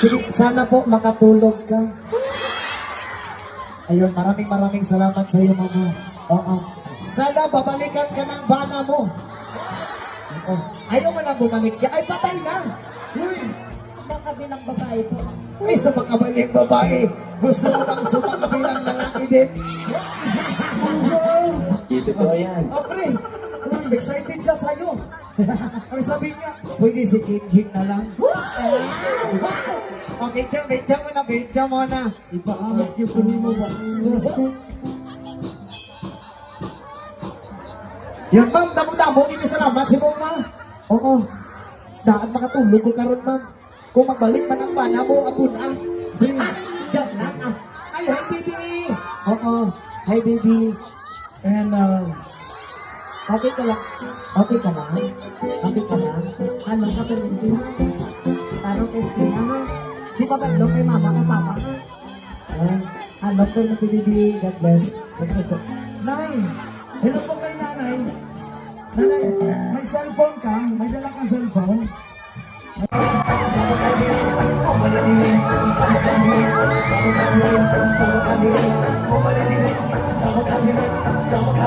Sige, sana po makatulog ka. Ayun, maraming salamat sa iyo, mama. Oo. Sana babalikan ka ng bana mo. Oo. Ayaw mo na bumalik siya. Ay, patay na. Makabilang babae po. Ay, sa makabaling babae. Gusto mo bang sumakabilang lalaki din? Dito po yan. Oh, pre. Excited siya sa'yo. Ang sabi niya, pwede si Kinjik na lang. Oh, medya mo na. Ipaangat yung puli mo ba? Yan, ma'am, damo-damo, hindi salamat si mama. Oo. Daan makatulog ko karon, ma'am. Kung magbalik man ang bana mo, abun ah. Diyan lang ah. Ay, hi, baby. Oo. Hi, baby. And, okay ka lang. Okay ka lang. Okay ka lang. Ano ka pa rin din? Parang Christina ha? Di ba ba kay mama ka papa ha? And, ano po na baby, God bless. Nay, hello po kay nanay. Nanay, may cellphone ka? May dala kang cellphone? Sama